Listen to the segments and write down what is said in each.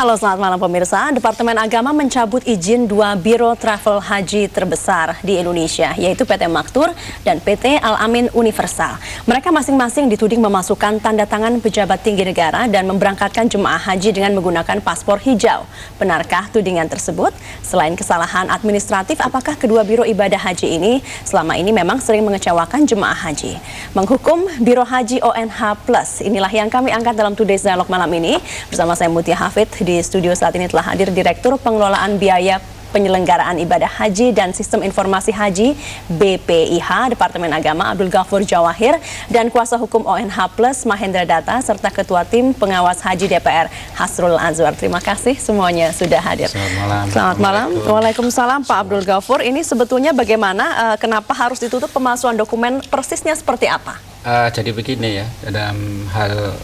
Halo, selamat malam pemirsa. Departemen Agama mencabut izin dua biro travel haji terbesar di Indonesia, yaitu PT Maktur dan PT Al-Amin Universal. Mereka masing-masing dituding memasukkan tanda tangan pejabat tinggi negara dan memberangkatkan jemaah haji dengan menggunakan paspor hijau. Benarkah tudingan tersebut? Selain kesalahan administratif, apakah kedua biro ibadah haji ini selama ini memang sering mengecewakan jemaah haji? Menghukum Biro Haji ONH Plus, inilah yang kami angkat dalam Today's Dialog malam ini. Bersama saya Mutia Hafid. Di studio saat ini telah hadir Direktur Pengelolaan Biaya Penyelenggaraan Ibadah Haji dan Sistem Informasi Haji BPIH Departemen Agama Abdul Ghafur Jawahir dan Kuasa Hukum ONH Plus Mahendra Data serta Ketua Tim Pengawas Haji DPR Hasrul Azwar. Terima kasih semuanya sudah hadir. Selamat malam. Waalaikumsalam Pak Abdul Ghafur. Ini sebetulnya bagaimana, kenapa harus ditutup pemalsuan dokumen, persisnya seperti apa? Jadi begini ya, dalam hal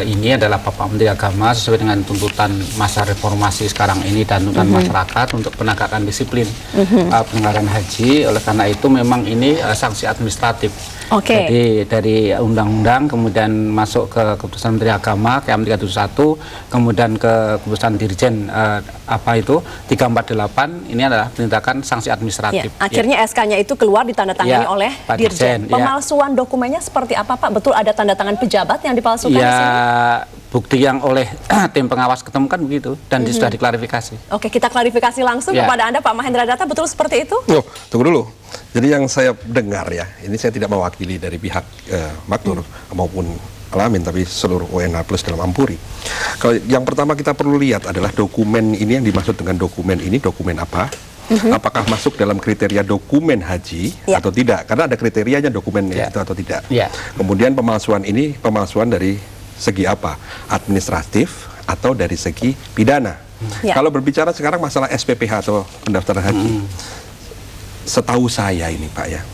ini adalah Bapak Menteri Agama sesuai dengan tuntutan masa reformasi sekarang ini dan tuntutan masyarakat untuk penegakan disiplin penyelenggaraan haji. Oleh karena itu memang ini sanksi administratif. Jadi dari undang-undang kemudian masuk ke keputusan Menteri Agama KM 371, kemudian ke keputusan Dirjen 348, ini adalah penindakan sanksi administratif. Akhirnya SK-nya itu keluar ditandatangani oleh Dirjen. Pemalsuan dokumennya seperti apa Pak? Betul ada tanda tangan pejabat yang dipalsukan di sini? Bukti yang oleh tim pengawas ketemukan begitu dan sudah diklarifikasi. Oke, kita klarifikasi langsung kepada Anda Pak Mahendra Data, betul seperti itu? Tunggu dulu. Jadi yang saya dengar ya, ini saya tidak mewakili dari pihak Maktur maupun Al-Amin, tapi seluruh ONH Plus dalam Ampuri. Kalau yang pertama kita perlu lihat adalah dokumen ini, yang dimaksud dengan dokumen ini, dokumen apa? Apakah masuk dalam kriteria dokumen haji atau tidak? Karena ada kriterianya dokumennya itu atau tidak. Kemudian pemalsuan ini, pemalsuan dari segi apa? Administratif atau dari segi pidana. Kalau berbicara sekarang masalah SPPH atau pendaftaran haji, setahu saya ini Pak ya,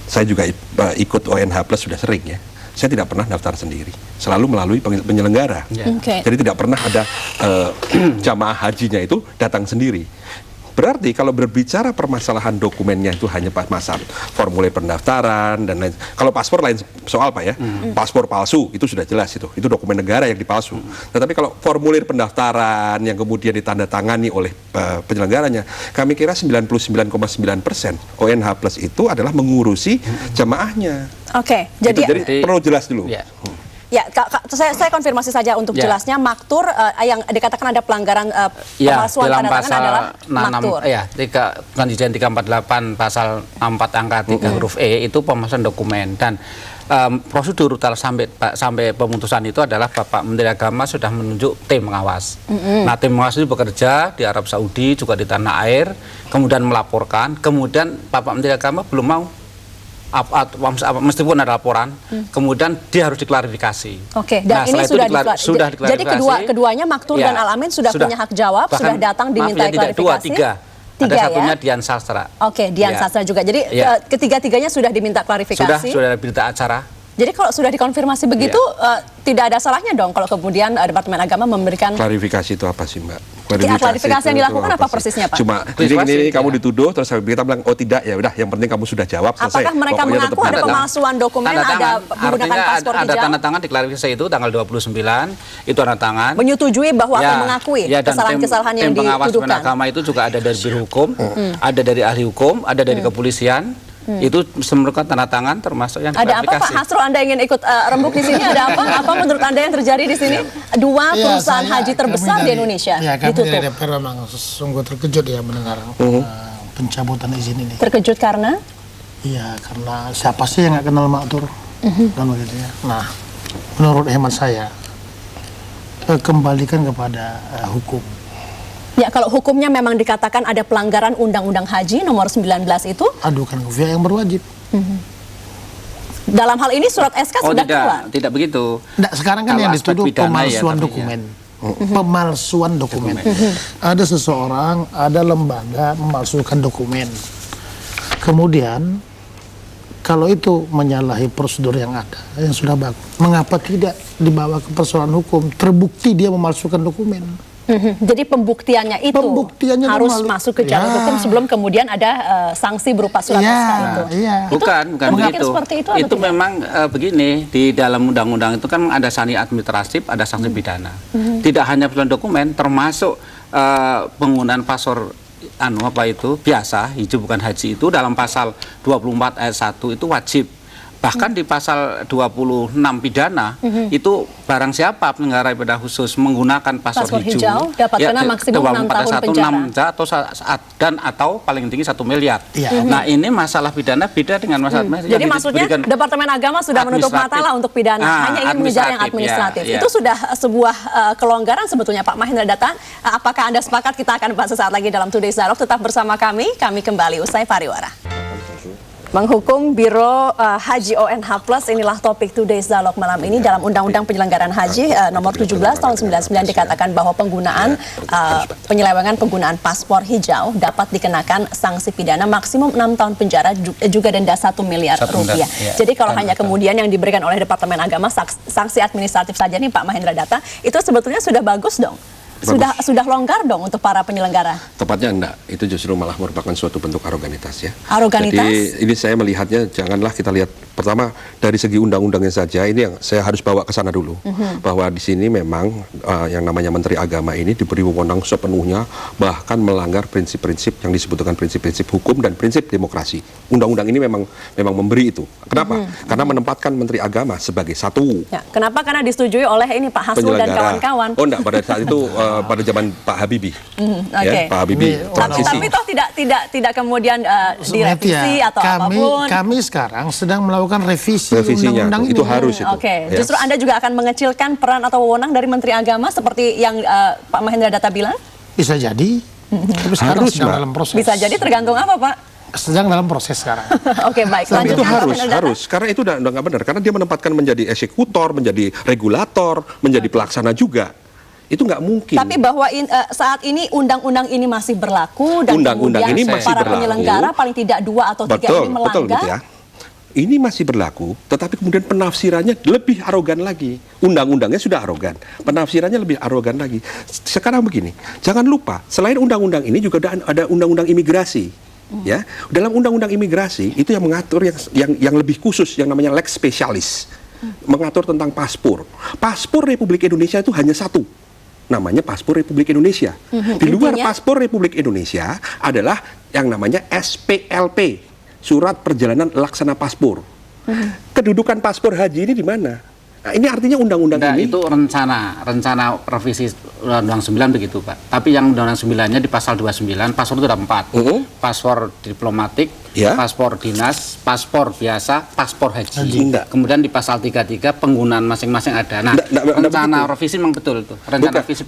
saya juga ikut ONH Plus sudah sering ya. Saya tidak pernah daftar sendiri, selalu melalui penyelenggara. Jadi tidak pernah ada jamaah hajinya itu datang sendiri. Berarti kalau berbicara permasalahan dokumennya itu hanya masalah formulir pendaftaran dan lain. Kalau paspor lain soal Pak ya, paspor palsu itu sudah jelas itu dokumen negara yang dipalsu. Tetapi kalau formulir pendaftaran yang kemudian ditandatangani oleh penyelenggaranya, kami kira 99,9% ONH Plus itu adalah mengurusi jamaahnya. Jadi perlu jelas dulu. Ya, saya konfirmasi saja untuk jelasnya, Maktur yang dikatakan ada pelanggaran pemalsuan tanda tangan adalah Maktur. Konstitusi 348 pasal 4 angka 3 huruf E itu pemalsuan dokumen, dan prosedur sampai pemutusan itu adalah Bapak Menteri Agama sudah menunjuk tim pengawas. Nah, tim pengawas itu bekerja di Arab Saudi, juga di tanah air, kemudian melaporkan, kemudian Bapak Menteri Agama belum mau meskipun ada laporan, kemudian dia harus diklarifikasi. Dan ini sudah diklarifikasi. Jadi keduanya Maktur dan Al-Amin sudah punya hak jawab, sudah datang diminta klarifikasi. Tiga satunya Dian Sastra. Dian Sastra juga. Jadi ketiga-tiganya sudah diminta klarifikasi. Sudah berita acara. Jadi kalau sudah dikonfirmasi begitu, tidak ada salahnya dong kalau kemudian Departemen Agama memberikan klarifikasi. Itu apa sih Mbak? Klarifikasi yang dilakukan apa persisnya Pak? Cuma ini kamu dituduh, terus kita bilang oh tidak, ya udah yang penting kamu sudah jawab, selesai. Apakah mereka mengaku ada pemalsuan dokumen, ada menggunakan paspor hijau? Ada tanda tangan di klarifikasi itu tanggal 29, itu tanda tangan. Menyetujui bahwa akan mengakui kesalahan-kesalahan yang dituduhkan. Tim pengawas agama itu juga ada dari Biro Hukum, ada dari ahli hukum, ada dari kepolisian. Itu memerlukan tanda tangan termasuk yang ada apa Pak Hasrul, Anda ingin ikut rembuk di sini? Ada apa? Apa menurut Anda yang terjadi di sini? Dua perusahaan haji terbesar di Indonesia ditutup. Kami dari DPR memang sungguh terkejut ya mendengar pencabutan izin ini. Terkejut karena? Iya, karena siapa sih yang nggak kenal Maktur kan begitu ya. Nah, menurut hemat saya kembalikan kepada hukum. Ya, kalau hukumnya memang dikatakan ada pelanggaran Undang-Undang Haji nomor 19 itu, adukan ke pihak yang berwajib. Dalam hal ini surat SK sudah keluar. Tidak begitu. Sekarang kan yang dituduh pemalsuan dokumen. Pemalsuan dokumen. Ada seseorang, ada lembaga memalsukan dokumen. Kemudian kalau itu menyalahi prosedur yang ada, yang sudah bagus, mengapa tidak dibawa ke persoalan hukum? Terbukti dia memalsukan dokumen. Jadi pembuktiannya itu harus masuk ke jalur hukum sebelum kemudian ada sanksi berupa surat SK itu. Bukan begitu. Itu tidak? memang begini, di dalam undang-undang itu kan ada sanksi administratif, ada sanksi pidana. Tidak hanya penyelenggaraan dokumen, termasuk penggunaan paspor biasa, hijau bukan haji itu dalam pasal 24 ayat 1 itu wajib. Bahkan di pasal 26 pidana itu barang siapa penyelenggara ibadah khusus menggunakan paspor hijau dapat kena maksimum 6 tahun penjara atau paling tinggi 1 miliar. Nah, ini masalah pidana beda dengan masalah jadi maksudnya Departemen Agama sudah menutup mata lah untuk pidana, hanya ingin mengejar yang administratif. Itu sudah sebuah kelonggaran sebetulnya, Pak Mahendra Data. Apakah Anda sepakat? Kita akan bahas sesaat lagi dalam Today's Dialogue. Tetap bersama kami kembali usai pariwara. Menghukum Biro Haji ONH Plus, inilah topik Today's Dialogue malam ini. Dalam Undang-Undang Penyelenggaraan Haji nomor 17 tahun 99 dikatakan bahwa penyelewengan penggunaan paspor hijau dapat dikenakan sanksi pidana maksimum 6 tahun penjara juga denda 1 miliar rupiah. Jadi kalau hanya kemudian yang diberikan oleh Departemen Agama sanksi administratif saja nih Pak Mahendra Data, itu sebetulnya sudah bagus dong. Sudah longgar dong untuk para penyelenggara. Tepatnya enggak, itu justru malah merupakan suatu bentuk aroganitas ya. Aroganitas? Jadi ini saya melihatnya, janganlah kita lihat pertama dari segi undang-undangnya saja, ini yang saya harus bawa ke sana dulu. Bahwa di sini memang yang namanya Menteri Agama ini diberi wewenang sepenuhnya, bahkan melanggar prinsip-prinsip yang disebutkan prinsip-prinsip hukum dan prinsip demokrasi. Undang-undang ini memang memberi itu. Kenapa? Karena menempatkan Menteri Agama sebagai satu. Ya, kenapa? Karena disetujui oleh ini Pak Hasrul dan kawan-kawan. Oh enggak, pada saat itu pada zaman Pak Habibie. Ya, Pak Habibie. Tapi toh tidak kemudian direvisi atau apapun. Kami sekarang sedang melakukan revisi undang-undang ini. Itu harus itu. Oke. Justru Anda juga akan mengecilkan peran atau wewenang dari Menteri Agama seperti yang Pak Mahendra Data bilang? Bisa jadi. Tapi sekarang sedang dalam proses. Bisa jadi, tergantung apa Pak? Sedang dalam proses sekarang. Oke, baik. Tapi itu harus. Karena itu udah nggak benar. Karena dia menempatkan menjadi eksekutor, menjadi regulator, menjadi pelaksana juga. Itu nggak mungkin. Tapi bahwa saat ini undang-undang ini masih berlaku dan undang-undang kemudian ini masih para berlaku. penyelenggara paling tidak 2 atau 3 ini melanggar. Betul, gitu ya. Ini masih berlaku, tetapi kemudian penafsirannya lebih arogan lagi. Undang-undangnya sudah arogan, penafsirannya lebih arogan lagi. Sekarang begini, jangan lupa, selain undang-undang ini juga ada undang-undang imigrasi. Ya, dalam undang-undang imigrasi itu yang mengatur yang lebih khusus, yang namanya lex specialis, mengatur tentang paspor. Paspor Republik Indonesia itu hanya satu, namanya paspor Republik Indonesia. Di luar paspor Republik Indonesia adalah yang namanya SPLP. Surat Perjalanan Laksana Paspor. Kedudukan paspor haji ini di mana? Nah, ini artinya undang-undang ini itu rencana revisi Undang-Undang 9 begitu, Pak. Tapi yang Undang-Undang 9-nya di pasal 29, paspor itu ada 4. Paspor diplomatik, paspor dinas, paspor biasa, paspor haji. Kemudian di pasal 33 penggunaan masing-masing ada. Nah, rencana revisi memang betul itu.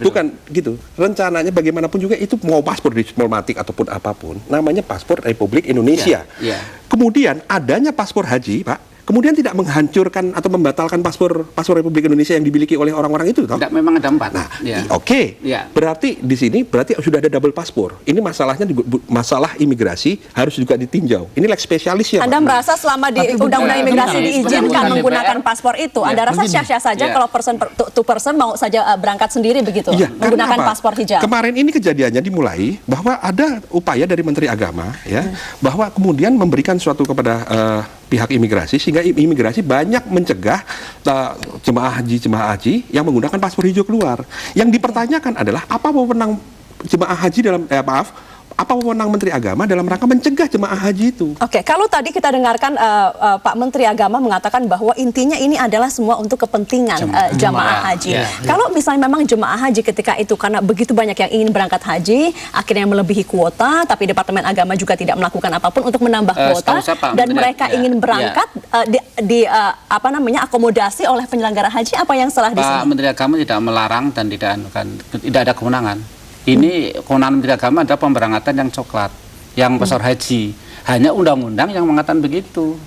Bukan gitu. Rencananya bagaimanapun juga itu mau paspor diplomatik ataupun apapun, namanya paspor Republik Indonesia. Kemudian adanya paspor haji, Pak, kemudian tidak menghancurkan atau membatalkan paspor Republik Indonesia yang dimiliki oleh orang-orang itu, toh? Tidak, memang ada 4. Nah, berarti di sini sudah ada double paspor. Ini masalahnya masalah imigrasi harus juga ditinjau. Ini lex spesialis ya. Anda merasa selama di Undang-Undang Imigrasi diizinkan menggunakan paspor itu, Anda rasa syah-syah saja kalau person to person mau saja berangkat sendiri begitu, menggunakan paspor hijau? Kemarin ini kejadiannya dimulai bahwa ada upaya dari Menteri Agama, ya, bahwa kemudian memberikan suatu kepada pihak imigrasi sehingga imigrasi banyak mencegah jemaah haji yang menggunakan paspor hijau keluar. Yang dipertanyakan adalah apa wewenang jemaah haji apa wewenang Menteri Agama dalam rangka mencegah jemaah haji itu? Oke, kalau tadi kita dengarkan Pak Menteri Agama mengatakan bahwa intinya ini adalah semua untuk kepentingan jemaah haji. Kalau misalnya memang jemaah haji ketika itu karena begitu banyak yang ingin berangkat haji, akhirnya melebihi kuota, tapi Departemen Agama juga tidak melakukan apapun untuk menambah kuota dan mereka ingin berangkat akomodasi oleh penyelenggara haji, apa yang salah di sini? Pak Menteri Agama tidak melarang dan tidak ada kewenangan. Ini kewenangan Menteri Agama adalah pemberangkatan yang coklat, yang paspor haji. Hanya undang-undang yang mengatakan begitu.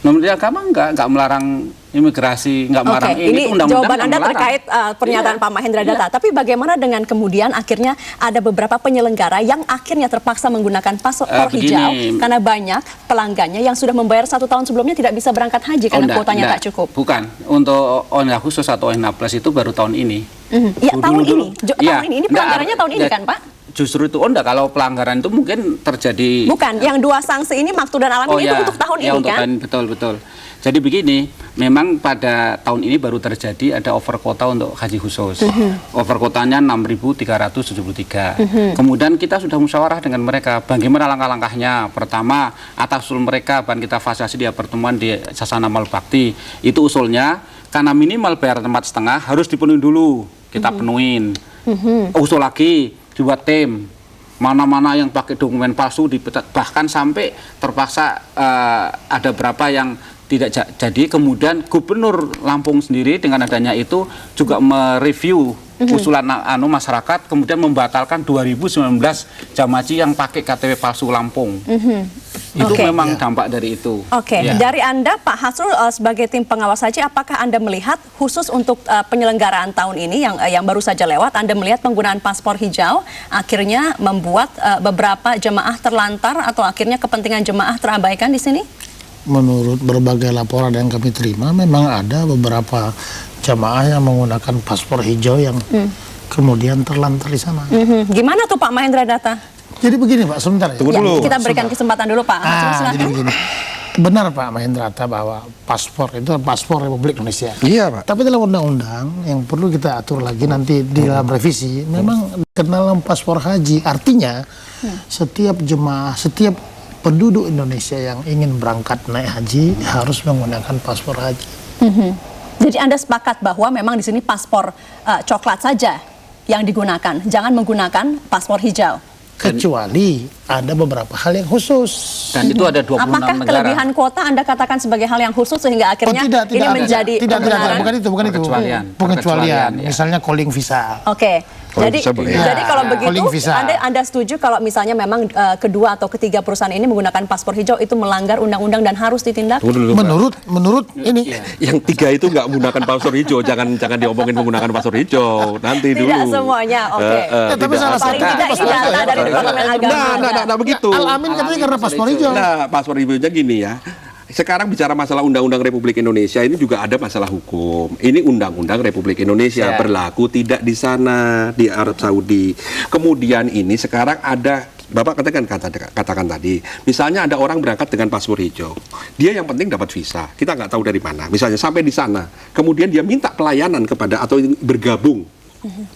Menteri Agama enggak melarang imigrasi nggak melarang ini undang-undang jawaban Anda melarang. terkait pernyataan Pak Mahendra Data. Tapi bagaimana dengan kemudian akhirnya ada beberapa penyelenggara yang akhirnya terpaksa menggunakan paspor hijau karena banyak pelanggannya yang sudah membayar 1 tahun sebelumnya tidak bisa berangkat haji karena kuotanya tak cukup. Bukan, untuk ONH khusus atau ONH plus itu baru tahun ini. Ya, tahun ini. Tahun ini pelanggarannya tahun ini kan, Pak? Justru itu kalau pelanggaran itu mungkin terjadi. Bukan, yang 2 sanksi ini Maktur dan Alamin itu untuk tahun ini untuk kan? Betul. Jadi begini, memang pada tahun ini baru terjadi ada over quota untuk haji khusus. Over quotanya 6.373. Kemudian kita sudah musyawarah dengan mereka, bagaimana langkah-langkahnya. Pertama, atas usul mereka, dan kita fasilitasi dia pertemuan di Sasana Mal Bakti. Itu usulnya, karena minimal bayar tempat setengah harus dipenuhi dulu. Kita penuhin. Usul lagi, dibuat tim. Mana-mana yang pakai dokumen palsu, bahkan sampai terpaksa ada berapa yang tidak jadi. Kemudian Gubernur Lampung sendiri dengan adanya itu juga mereview usulan masyarakat, kemudian membatalkan 2019 jamaah haji yang pakai KTP palsu Lampung. Itu memang dampak dari itu. Dari Anda Pak Hasrul sebagai tim pengawas haji, apakah Anda melihat khusus untuk penyelenggaraan tahun ini yang baru saja lewat, Anda melihat penggunaan paspor hijau akhirnya membuat beberapa jemaah terlantar atau akhirnya kepentingan jemaah terabaikan di sini? Menurut berbagai laporan yang kami terima, memang ada beberapa jamaah yang menggunakan paspor hijau yang kemudian terlantar di sana. Gimana tuh Pak Mahendra Data? Jadi begini Pak, sebentar ya. Tunggu dulu. Kita berikan kesempatan dulu Pak. Jadi begini. Benar Pak Mahendra Data bahwa paspor itu paspor Republik Indonesia. Iya Pak. Tapi dalam undang-undang yang perlu kita atur lagi nanti di dalam revisi, memang dikenal paspor haji. Artinya setiap jemaah, setiap penduduk Indonesia yang ingin berangkat naik haji harus menggunakan paspor haji. Jadi Anda sepakat bahwa memang di sini paspor coklat saja yang digunakan, jangan menggunakan paspor hijau. Kecuali ada beberapa hal yang khusus. Dan itu ada 26 Apakah negara. kelebihan kuota Anda katakan sebagai hal yang khusus sehingga akhirnya ini menjadi tidak, bukan itu. Pengecualian. Ya. Misalnya calling visa. Jadi kalau begitu Anda setuju kalau misalnya memang kedua atau ketiga perusahaan ini menggunakan paspor hijau itu melanggar undang-undang dan harus ditindak? Menurut ini yang 3 itu nggak menggunakan paspor hijau, jangan diomongin menggunakan paspor hijau. Nanti dulu. Tidak semuanya, tapi salah satu paling tidak ini data dari Departemen Agama. Nah, begitu. Al-Amin katanya karena paspor hijau. Nah, paspor hijaunya gini ya. Sekarang bicara masalah Undang-Undang Republik Indonesia, ini juga ada masalah hukum. Ini Undang-Undang Republik Indonesia berlaku tidak di sana, di Arab Saudi. Kemudian ini sekarang ada, Bapak katakan tadi, misalnya ada orang berangkat dengan paspor hijau. Dia yang penting dapat visa. Kita nggak tahu dari mana. Misalnya sampai di sana, kemudian dia minta pelayanan kepada atau bergabung.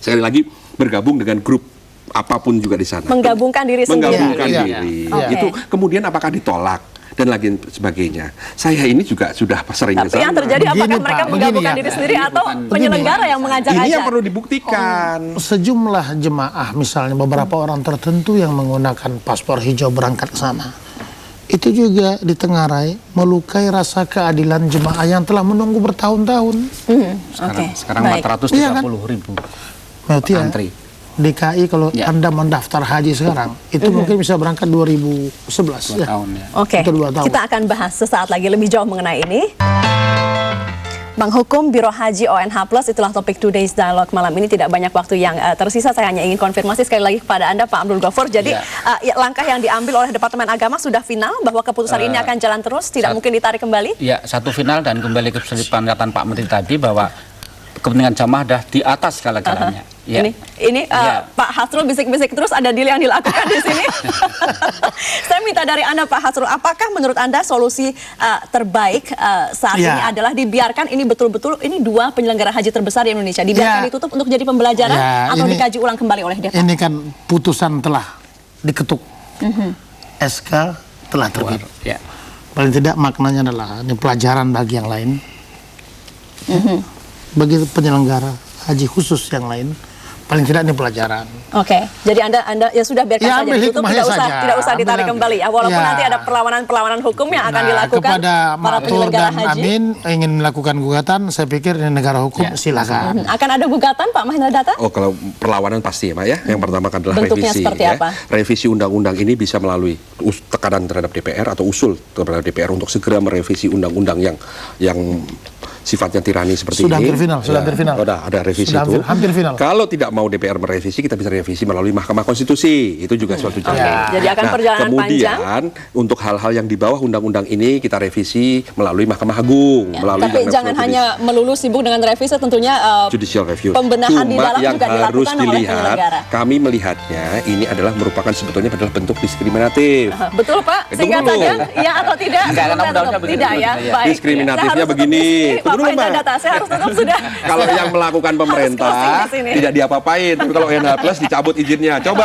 Sekali lagi bergabung dengan grup apapun juga di sana. Menggabungkan diri sendiri. Menggabungkan diri. Itu kemudian apakah ditolak? Dan lagi sebagainya. Saya ini juga sudah sering Tapi yang terjadi apakah mereka menggabungkan diri sendiri atau penyelenggara yang mengajak aja? Ini yang perlu dibuktikan. Sejumlah jemaah, misalnya beberapa orang tertentu yang menggunakan paspor hijau berangkat ke sana, itu juga ditengarai melukai rasa keadilan jemaah yang telah menunggu bertahun-tahun. Sekarang 430.000 antri. DKI kalau Anda mendaftar haji sekarang itu mungkin bisa berangkat 2011 2 tahun ya. Itu 2 tahun. Kita akan bahas sesaat lagi lebih jauh mengenai ini. Bang Hukum Biro Haji ONH Plus, itulah topik Today's Dialogue malam ini. Tidak banyak waktu yang tersisa, saya hanya ingin konfirmasi sekali lagi kepada Anda Pak Abdul Ghaffur. Jadi langkah yang diambil oleh Departemen Agama sudah final bahwa keputusan ini akan jalan terus, tidak mungkin ditarik kembali? Ya, satu final dan kembali ke pernyataan Pak Menteri tadi bahwa kepentingan jamaah dah di atas segala-galanya. Ini Pak Hasrul bisik-bisik terus ada deal yang dilakukan di sini. Saya minta dari Anda Pak Hasrul, apakah menurut Anda solusi terbaik saat ini adalah dibiarkan ini betul-betul ini 2 penyelenggara haji terbesar di Indonesia dibiarkan ditutup untuk jadi pembelajaran atau dikaji ulang kembali oleh DPR? Ini kan putusan telah diketuk, SK telah terbit. Paling tidak maknanya adalah ini pelajaran bagi yang lain, bagi penyelenggara haji khusus yang lain. Paling tidak ini pelajaran. Jadi Anda ya sudah biarkan saja ditutup, tidak usah ditarik kembali ya, walaupun nanti ada perlawanan hukum yang akan dilakukan kepada para Maktur penyelenggara dan haji. Amin ingin melakukan gugatan, saya pikir ini negara hukum, silakan. Akan ada gugatan Pak Mahendra Data? Kalau perlawanan pasti ya Pak ya. Yang pertama adalah bentuknya revisi. Seperti apa? Revisi undang-undang ini bisa melalui tekanan terhadap DPR atau usul terhadap DPR untuk segera merevisi undang-undang yang sifatnya tirani seperti Sudah ini. hampir final, sudah hampir final. Udah ada revisi Sudah itu. hampir final. Kalau tidak mau DPR merevisi, kita bisa revisi melalui Mahkamah Konstitusi. Itu juga suatu jalan. Jadi akan perjalanan kemudian untuk hal-hal yang di bawah undang-undang ini kita revisi melalui Mahkamah Agung, melalui Tapi Mahkamah jangan hanya melulu sibuk dengan revisi, tentunya judicial review. pembenahan di dalam yang juga harus dilakukan oleh dilihat, penyelenggara. kami melihatnya ini adalah merupakan sebetulnya adalah bentuk diskriminatif. Betul Pak, Itu singkat dulu. saja, ya atau tidak? Enggak, karena Sudah undang-undangnya tutup. Tidak ya, begitu. baik. Diskriminatifnya Saya harus tutup begini. di sini. Tunggu Pak dulu, Faizal Mbak. Data, saya harus tutup sudah. Kalau yang melakukan pemerintah closing di sini. tidak diapa-apain, tapi kalau NH Plus dicabut izinnya. Coba